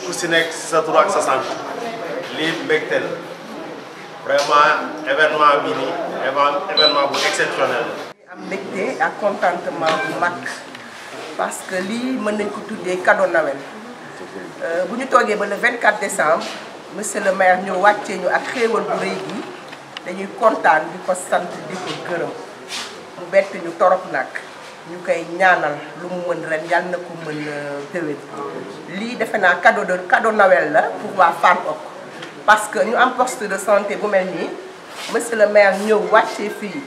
ku si nekk sa tur ak sa sant lii mbégte la vraiment événement bi nii événement bu exceptionnel la. am mbégte ak contentement bu mag parce que lii mën nañ ko tuddee cadeau Noël bu ñu toogee ba le 24 décembre monsieur le maire ñëw wàccee ñu ak xéewal bu rëy gi dañuy kontaan di ko sant di ko gërëm mu bett ñu torop nag ñu koy ñaanal lu mu mën ren yàlla na ko mën déwén lii defe naa cadeau Noël la pour waa Fann Hock parce que ñu am poste de santé bu mel nii monsieur le maire ñëw wàccee fii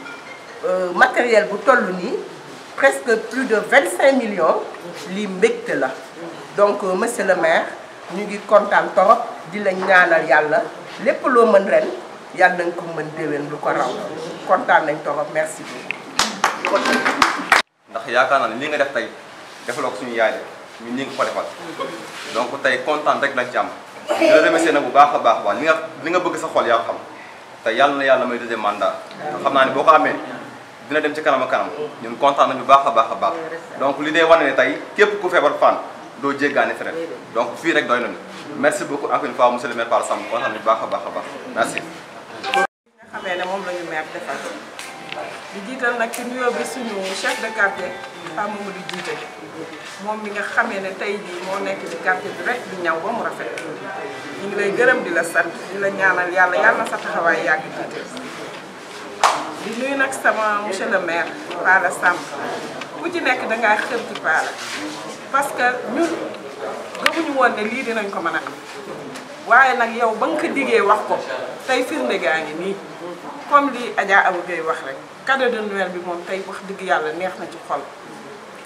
matériel bu toll nii presque plus de 25 millions lii mbégte la donc monsieur le maire ñu ngi kontaan torop di la ñaanal yàlla lépp loo mën ren yàlla nañ ko mën déwén lu ko raw kontaan nañ torop merci beaucoup. ndax yaakaar naa ne li nga def tey defaloo ko suñu yaay de ñun ñi nga ko defal donc tey kontaan rek lañ ci am di la remercier nag bu baax a baax li nga bëgg sa xol yaa xam te yàlla na yàlla may deuxième mandat xam naa ne boo ko amee dina dem ci kanam a kanam ñun kontaan nañu baax a baax donc li dee wane ne tey képp ku feebar Fann doo jéggaane feneen donc fii rek doy nañu merci beaucoup encore une fois monsieur le maire Palla Samb kontaan nañu baax a baax merci. nga xamee ne moom la ñu maire defal di jiital nag ci nuyoo bi suñu chef de quartier Pape Mamadou jiite moom mi nga xamee ne tey jii moo nekk ci quartier bi rek di ñaw ba mu rafet ñu ngi lay gërëm di la sant di la ñaanal yàlla na sa taxawaay yàgg jiite di nuyu nag sama monsieur le maire Palla Samb ku ci nekk dangaa xër ci Palla parce que ñun gëmuñu woon ne lii dinañ ko mën a am waaye nag yow ba nga ko diggee wax ko tey firnde gaa ngi nii comme li Adja Abou Gueye wax rek cadeau de Noël bi moom tey wax dëgg yàlla neex na ci xol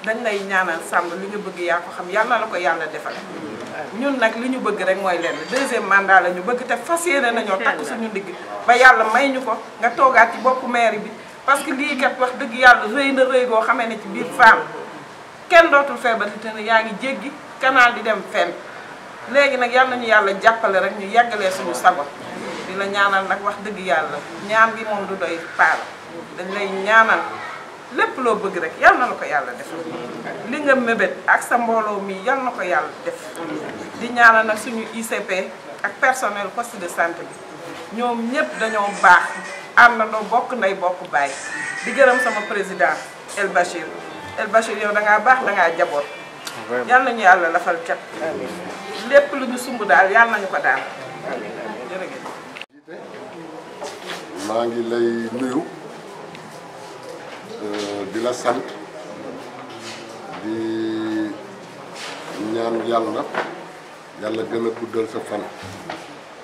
dañ lay ñaanal Samb li nga bëgg yaa ko xam yàlla na la ko yàlla defal ñun nag li ñu bëgg rek mooy lenn deuxième mandat la ñu bëgg te fas yéene nañoo takk suñu ndigg ba yàlla may ñu ko nga toogaat ci boppu maire bi parce que lii kat wax dëgg yàlla rëy na rëy goo xamee ne ci biir Fann kenn dootul feebar te ne yaa ngi jéggi canal di dem fenn léegi nag yal nañu yàlla jàppale rek ñu yàggalee suñu sago di la ñaanal nag wax dëgg yàlla ñaan gi moom du doy Palla dañ lay ñaanal lépp loo bëgg rek yal na la ko yàlla defal li nga mébét ak sa mbooloo mi yal na ko yàlla def di ñaanal nag suñu ICP ak personnel poste de santé bi ñoom ñëpp dañoo baax àndandoo bokk ndey bokk baay di gërëm sama président El Bachir yow dangaa baax dangaa jaboot yal nañu yàlla lafal cat lépp lu ñu sumb daal yal nañu ko daal jërëjëf. maa ngi lay nuyu di la sant di ñaan yàlla gën a guddal sa fan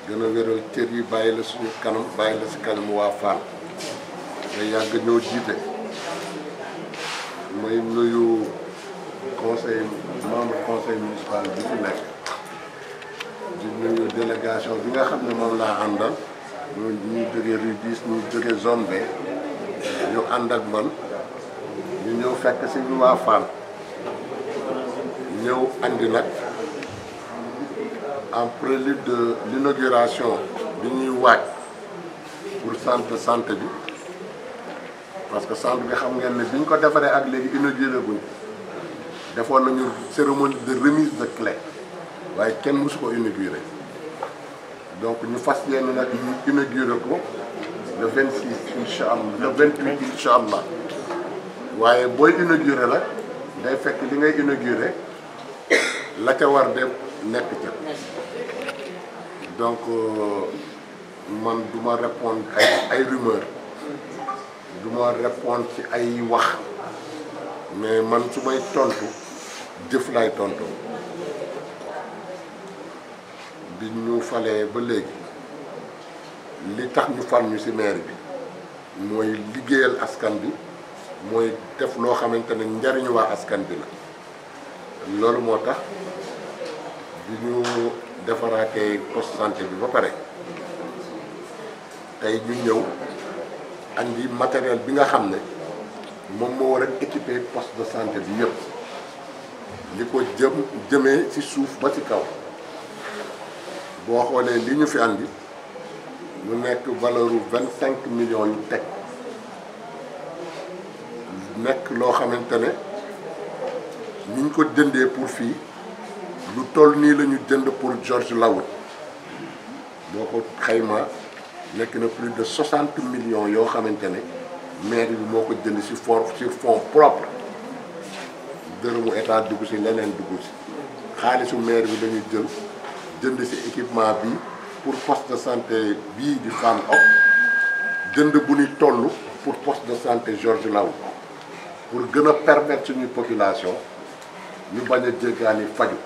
gën a wéral cër yi bàyyi la suñu kanam bàyyi la si kanam waa Fann te yàgg ñoo jiite may nuyu membre conseil municipal bi fi nekk di nuyu délégation bi nga xam ne moom laa àndal ñu jógee rue 10 ñu jógee zone B ñu ànd ak man ñu ñëw fekk si ñu waa Fann ñëw andi nag en prélude de l'inauguration bi ñuy waaj pour centre de santé bi parce que centre bi xam ngeen ne bi ñu ko defaree ak léegi inauguré guñ defoon nañu cérémonie de remise de clé waaye kenn mësu ko inauguré donc ñu fas yéene nag ñu inauguré ko le 26 incha allah le 28 incha allah waaye booy inauguré nag day fekk li ngay inauguré la ca war de nekk ca donc man du ma répondre ay rumeur du ma répondre ci ay wax mais man su may tontu jëf lay tontu bi ñu falee ba léegi li tax ñu fal ñu ci maire bi mooy liggéeyal askan bi mooy def loo xamante ne njariñu waa askan bi la loolu moo tax bi ñu defaraatee poste santé bi ba pare tey ñu ñëw andi matériel bi nga xam ne moom moo war a équiper poste de santé bi yëpp li ko jëmee ci suuf ba ci kaw boo xoolee li ñu fi andi mu nekk valeur u 25 millions yu teg nekk loo xamante ne ni ñu ko jëndee pour fii lu toll nii la ñu jënd pour Georges Lawood boo ko xayma nekk na plus de 60 millions yoo xamante ne mairie bi moo ko jënd ci fonds propre dërëmu état dugg ci leneen dugg ci xaalisu maire bi dañuy jënd ci équipement bi pour poste de santé bii di Fann Hock jënd bu ñu toll pour poste de santé Georges Lawood pour gën a permettre suñuy population ñu bañ a jéggaani faju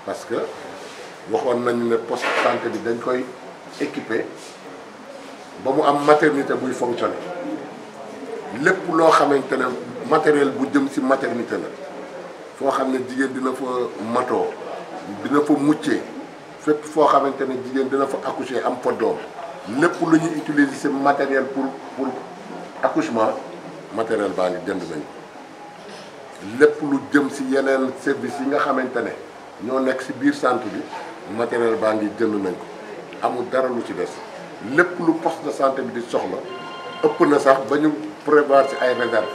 parce que waxoon nañu ne poste de santé bi dañ koy équipé ba mu am maternité buy fonctionner lépp loo xamante ne matériel bu jëm ci maternité la foo xam ne jigéen dina fa matoo dina fa muccee fépp foo xamante ne jigéen dina fa accoucher am fa doom lépp lu ñuy utiliser ci matériel pour accouchement matériel baa ngi jënd nañ lépp lu jëm ci yeneen service yi nga xamante ne ñoo nekk ci biir centre bi matériel baa ngi jënd nañ ko amul dara lu ci des lépp lu poste de santé bi di soxla ëpp na sax ba ñu prévoir ci ay réserve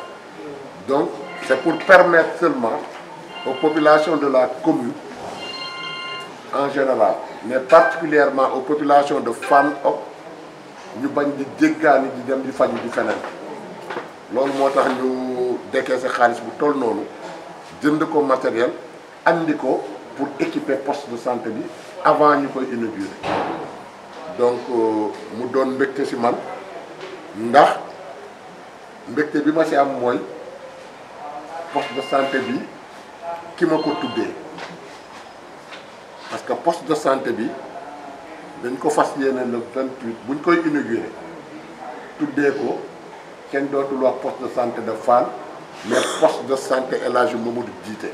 donc c'est pour permettre seulement aux populations de la commune en général mais particulièrement aux populations de Fann Hock ñu bañ di jéggaani di dem di faju di feneen loolu moo tax ñu décaissé xaalis bu toll noonu jënd ko matériel andi ko pour équiper poste de santé bi avant ñu koy inaugurer donc mu doon mbégte ci man ndax mbégte bi ma ci am mooy poste de santé bi ki ma ko tuddee parce que poste de santé bi dañ ko fas yéene le 28 buñ koy inaugurer tuddee ko kenn dootul wax poste de santé de Fann mais poste de santé El Hadji Mamadou Djité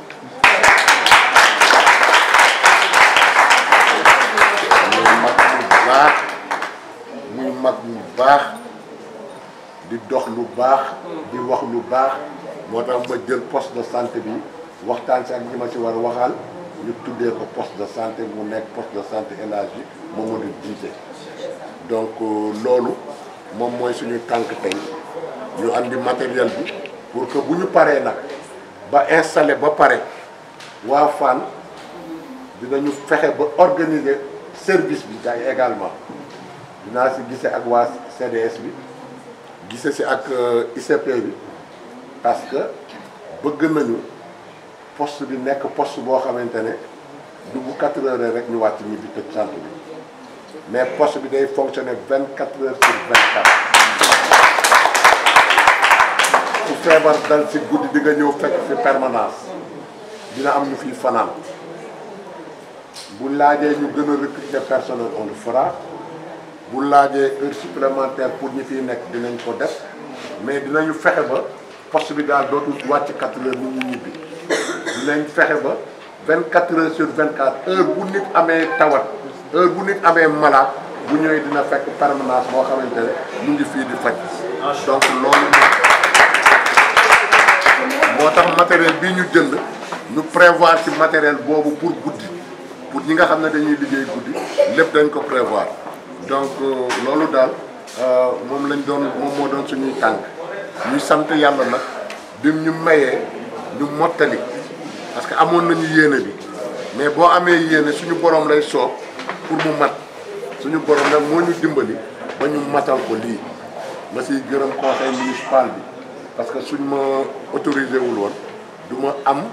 muy mag mu baax di dox lu baax di wax lu baax moo tax ma jël poste de santé bi waxtaan si ak ñi ma ci war a waxal ñu tuddee ko poste de santé mu nekk poste de santé El Hadji Mamadou Djité donc loolu moom mooy suñu tànk tey ñu andi matériel bi pour que bu ñu paree nag ba installé ba pare waa Fann dinañu fexe ba organiser service bi day également dinaa si gise ak waa CDS bi gise si ak ICP bi parce que bëgg nañu poste bi nekk poste boo xamante ne du bu 4 heures rek ñu wàcc ñibbi tëj centre bi mais poste bi day fonctionner 24 heures sur 24 su feebar dal si guddi di nga ñëw fekk fi permanence dina am ñu fiy fanaan bu laajee ñu gën a recruter personnel on le fera bu laajee heure supplémentaire pour ñi fiy nekk dinañ ko def mais dinañu fexe ba poste bi daal dootul wàcc 4 heures ñu ñibbi dinañ fexe ba 24 heures sur 24 heure bu nit amee tawat heure bu nit amee malade bu ñëwee dina fekk permanence boo xamante ne mu ngi fii di faj donc loolu moo tax matériel bii ñu jënd ñu prévoir ci matériel boobu pour guddi pour ñi nga xam ne dañuy liggéey guddi lépp dañ ko prévoir donc loolu daal moom lañ doon moom moo doon suñuy tànk ñuy sant yàlla nag bim ñu mayee ñu mottali parce que amoon nañu yéene bi mais boo amee yéene suñu borom lay soob pour mu mat suñu borom nag moo ñu dimbali ba ñu matal ko lii ma siy gërëm conseil municipal bi parce que suñ ma autorisé wul woon du ma am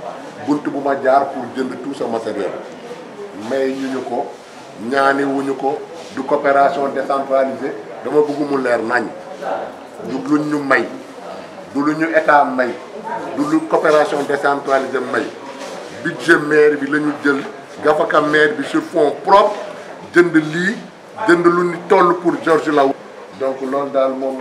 bunt bu ma jaar pour jënd tout ce matériel may ñu ko ñaani wuñu ko du coopération décentralisée dama bëgg mu leer nañ du luñ ñu may du lu ñu état may du lu coopération décentralisée may budget maire bi la ñu jël gafaka maire bi sur fonds propres jënd lii jënd lu ñu toll pour Georges Lawood donc loolu daal moom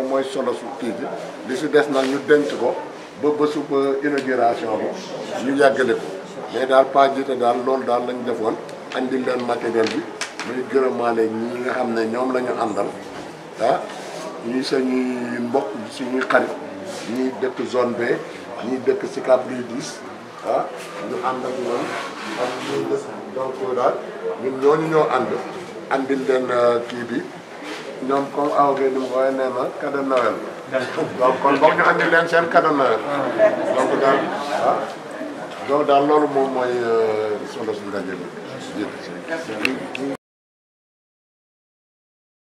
mooy solo su kii bi li si des nag ñu denc ko ba bésu ba inauguration bi ñu yàggale ko mais daal pas jiite daal loolu daal lañ defoon andi leen matériel bi muy gërëmaale ñi nga xam ne ñoom la ñu àndal ah ñuy sañuy mbokk suñuy xarit ñuy dëkk zone B ñuy dëkk Sicap Rue 10 ah ñu ànd ak ñoom ak ñuy dëkk donc daal ñun ñooñu ñoo ànd andil leen kii bi ñoom comme aw bi ni mu koy nee na cadeau Noël donc kon boog ñu andil leen seen cadeau Noël donc daal donc daal loolu moom mooy sonda suñu ndaje bi